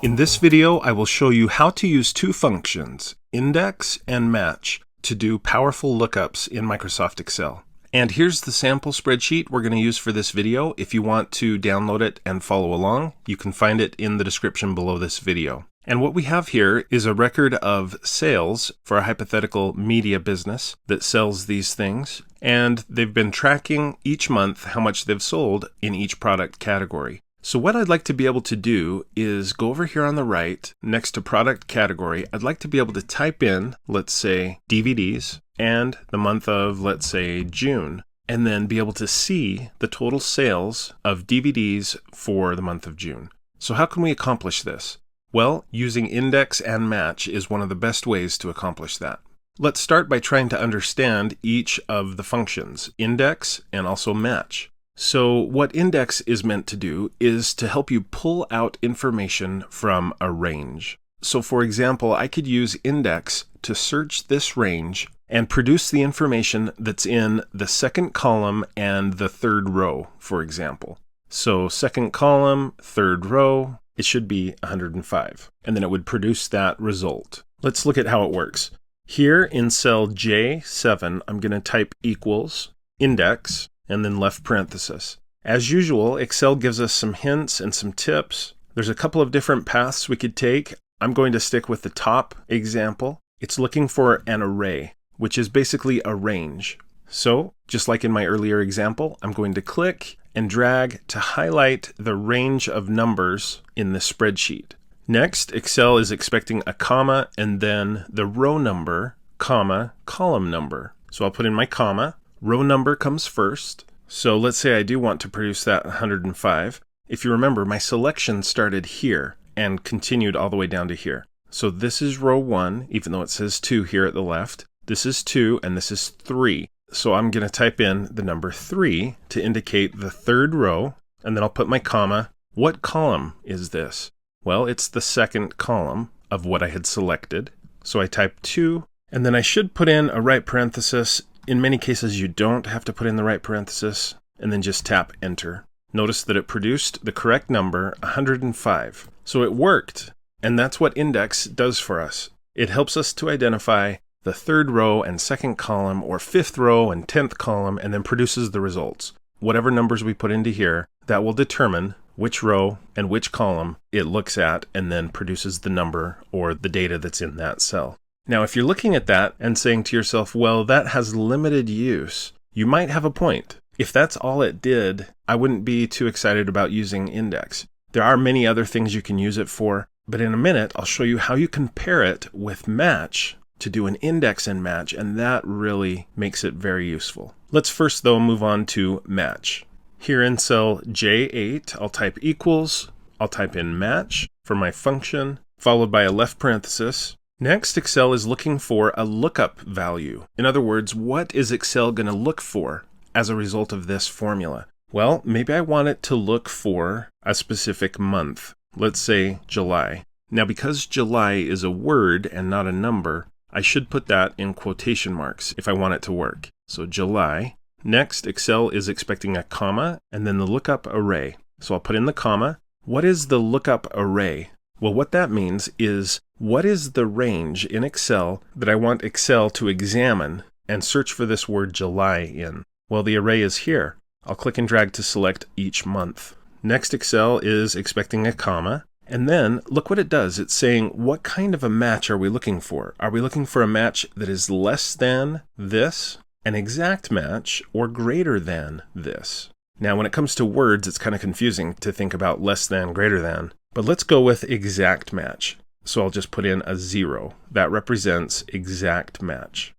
In this video, I will show you how to use two functions, index and match, to do powerful lookups in Microsoft Excel. And here's the sample spreadsheet we're going to use for this video. If you want to download it and follow along, you can find it in the description below this video. And what we have here is a record of sales for a hypothetical media business that sells these things. And they've been tracking each month how much they've sold in each product category. So what I'd like to be able to do is go over here on the right, next to product category. I'd like to be able to type in, let's say, DVDs and the month of, let's say, June, and then be able to see the total sales of DVDs for the month of June. So how can we accomplish this? Well, using index and match is one of the best ways to accomplish that. Let's start by trying to understand each of the functions, index and also match. So what index is meant to do is to help you pull out information from a range. So for example, I could use index to search this range and produce the information that's in the second column and the third row, for example. So second column, third row, it should be 105. And then it would produce that result. Let's look at how it works. Here in cell J7, I'm going to type equals index and then left parenthesis. As usual, Excel gives us some hints and some tips. There's a couple of different paths we could take. I'm going to stick with the top example. It's looking for an array, which is basically a range. So, just like in my earlier example, I'm going to click and drag to highlight the range of numbers in this spreadsheet. Next, Excel is expecting a comma and then the row number, comma, column number. So I'll put in my comma. Row number comes first. So let's say I do want to produce that 105. If you remember, my selection started here and continued all the way down to here. So this is row 1, even though it says 2 here at the left. This is 2 and this is 3. So I'm going to type in the number 3 to indicate the third row, and then I'll put my comma. What column is this? Well, it's the second column of what I had selected. So I type 2, and then I should put in a right parenthesis. In many cases, you don't have to put in the right parenthesis, and then just tap enter. Notice that it produced the correct number, 105. So it worked, and that's what index does for us. It helps us to identify the third row and second column, or fifth row and 10th column, and then produces the results. Whatever numbers we put into here, that will determine which row and which column it looks at, and then produces the number or the data that's in that cell. Now, if you're looking at that and saying to yourself, well, that has limited use, you might have a point. If that's all it did, I wouldn't be too excited about using index. There are many other things you can use it for, but in a minute, I'll show you how you can pair it with match to do an index and match, and that really makes it very useful. Let's first, though, move on to match. Here in cell J8, I'll type equals, I'll type in match for my function, followed by a left parenthesis. Next, Excel is looking for a lookup value. In other words, what is Excel going to look for as a result of this formula? Well, maybe I want it to look for a specific month. Let's say July. Now, because July is a word and not a number, I should put that in quotation marks if I want it to work. So July. Next, Excel is expecting a comma and then the lookup array. So I'll put in the comma. What is the lookup array? Well, what that means is, what is the range in Excel that I want Excel to examine and search for this word July in? Well, the array is here. I'll click and drag to select each month. Next, Excel is expecting a comma. And then, look what it does. It's saying, what kind of a match are we looking for? Are we looking for a match that is less than this, an exact match, or greater than this? Now, when it comes to words, it's kind of confusing to think about less than, greater than. But let's go with exact match. So I'll just put in a 0. That represents exact match.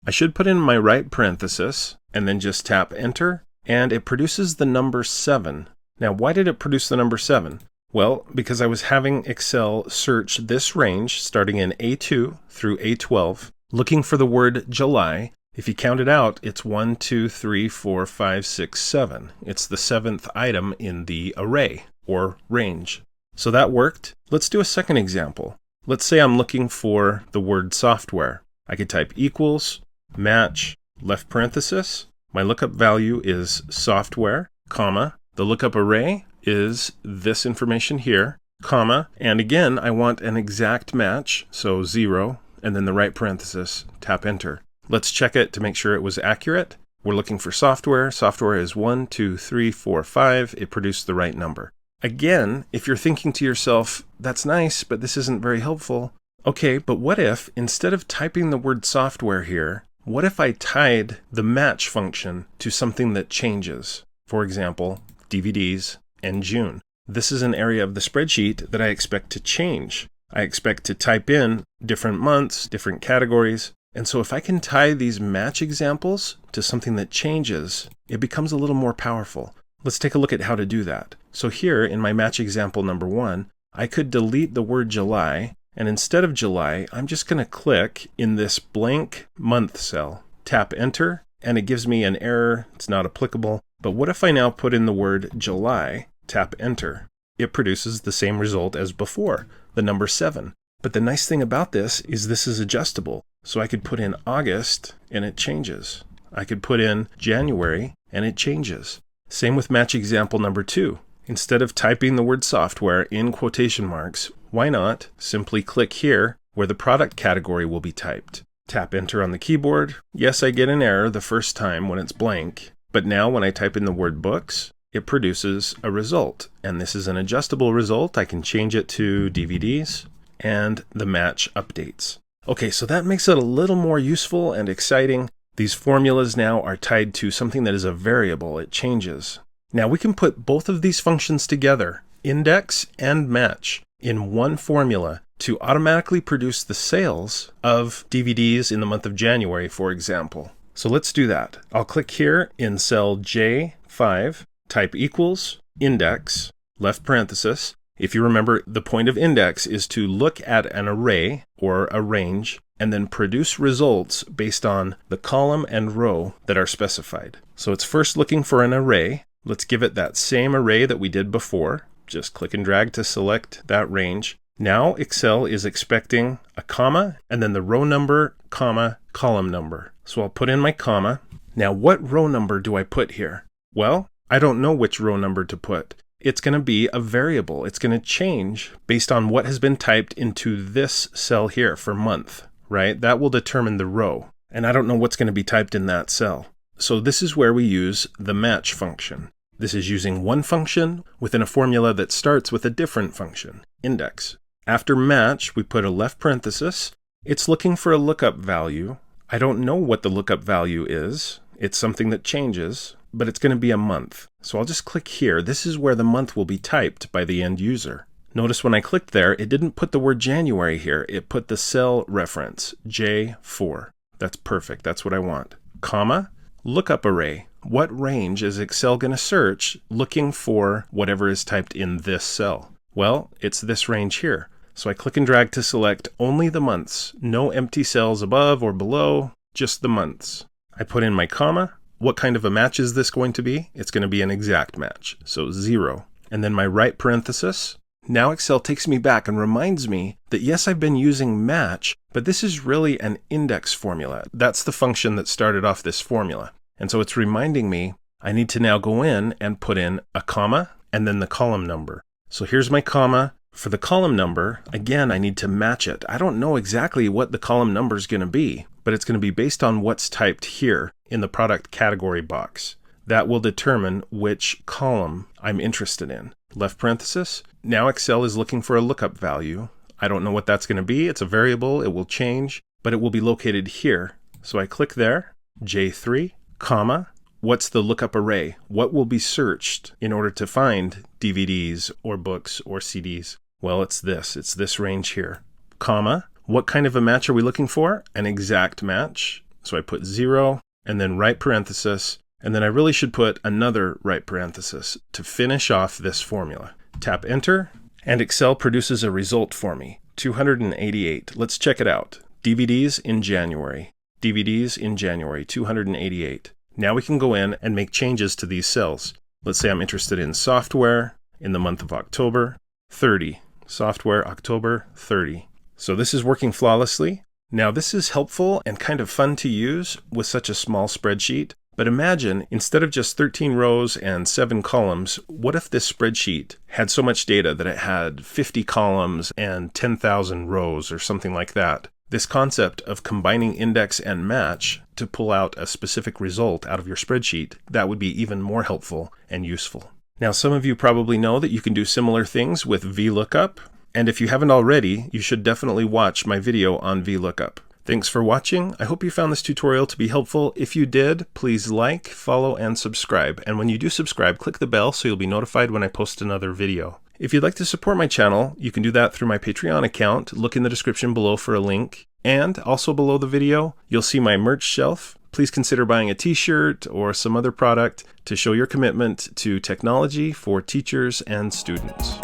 I should put in my right parenthesis and then just tap enter, and it produces the number 7. Now, why did it produce the number 7? Well, because I was having Excel search this range starting in A2 through A12, looking for the word July. If you count it out, it's 1, 2, 3, 4, 5, 6, 7. It's the 7th item in the array or range. So that worked. Let's do a second example. Let's say I'm looking for the word software. I could type equals, match, left parenthesis. My lookup value is software, comma. The lookup array is this information here. comma, and again, I want an exact match, so 0, and then the right parenthesis, tap enter. Let's check it to make sure it was accurate. We're looking for software. Software is 1, 2, 3, 4, 5. It produced the right number. Again, if you're thinking to yourself, that's nice, but this isn't very helpful. Okay, but what if, instead of typing the word software here, what if I tied the match function to something that changes? For example, DVDs and June. This is an area of the spreadsheet that I expect to change. I expect to type in different months, different categories. And so if I can tie these match examples to something that changes, it becomes a little more powerful. Let's take a look at how to do that. So here in my match example number 1, I could delete the word July, and instead of July, I'm just going to click in this blank month cell, tap enter, and it gives me an error. It's not applicable. But what if I now put in the word July, tap enter? It produces the same result as before, the number 7. But the nice thing about this is adjustable. So I could put in August and it changes. I could put in January and it changes. Same with match example number 2. Instead of typing the word software in quotation marks, why not simply click here where the product category will be typed? Tap enter on the keyboard. Yes, I get an error the first time when it's blank, but now when I type in the word books, it produces a result. And this is an adjustable result. I can change it to DVDs and the match updates. Okay, so that makes it a little more useful and exciting. These formulas now are tied to something that is a variable. It changes. Now we can put both of these functions together, index and match, in one formula to automatically produce the sales of DVDs in the month of January, for example. So let's do that. I'll click here in cell J5, type equals, index, left parenthesis. If you remember, the point of index is to look at an array or a range and then produce results based on the column and row that are specified. So it's first looking for an array. Let's give it that same array that we did before. Just click and drag to select that range. Now Excel is expecting a comma and then the row number, comma, column number. So I'll put in my comma. Now what row number do I put here? Well, I don't know which row number to put. It's going to be a variable. It's going to change based on what has been typed into this cell here for month, right? That will determine the row. And I don't know what's going to be typed in that cell. So this is where we use the match function. This is using one function within a formula that starts with a different function, index. After match, we put a left parenthesis. It's looking for a lookup value. I don't know what the lookup value is. It's something that changes, but it's going to be a month. So I'll just click here. This is where the month will be typed by the end user. Notice when I clicked there, it didn't put the word January here. It put the cell reference, J4. That's perfect. That's what I want. Comma, lookup array. What range is Excel going to search looking for whatever is typed in this cell? Well, it's this range here. So I click and drag to select only the months. No empty cells above or below, just the months. I put in my comma. What kind of a match is this going to be? It's going to be an exact match, so 0. And then my right parenthesis. Now Excel takes me back and reminds me that yes, I've been using match, but this is really an index formula. That's the function that started off this formula. And so it's reminding me I need to now go in and put in a comma and then the column number. So here's my comma. For the column number, again, I need to match it. I don't know exactly what the column number is going to be, but it's going to be based on what's typed here in the product category box. That will determine which column I'm interested in. Left parenthesis. Now Excel is looking for a lookup value. I don't know what that's going to be. It's a variable. It will change, but it will be located here. So I click there, J3, comma. What's the lookup array? What will be searched in order to find DVDs or books or CDs? Well, it's this range here. Comma, what kind of a match are we looking for? An exact match. So I put 0 and then right parenthesis, and then I really should put another right parenthesis to finish off this formula. Tap enter, and Excel produces a result for me, 288. Let's check it out. DVDs in January. DVDs in January, 288. Now we can go in and make changes to these cells. Let's say I'm interested in software in the month of October, 30. Software, October, 30. So this is working flawlessly. Now this is helpful and kind of fun to use with such a small spreadsheet. But imagine, instead of just 13 rows and 7 columns, what if this spreadsheet had so much data that it had 50 columns and 10,000 rows or something like that? This concept of combining index and match to pull out a specific result out of your spreadsheet, that would be even more helpful and useful. Now, some of you probably know that you can do similar things with VLOOKUP, and if you haven't already, you should definitely watch my video on VLOOKUP. Thanks for watching. I hope you found this tutorial to be helpful. If you did, please like, follow, and subscribe. And when you do subscribe, click the bell so you'll be notified when I post another video. If you'd like to support my channel, you can do that through my Patreon account. Look in the description below for a link. And also below the video, you'll see my merch shelf. Please consider buying a t-shirt or some other product to show your commitment to technology for teachers and students.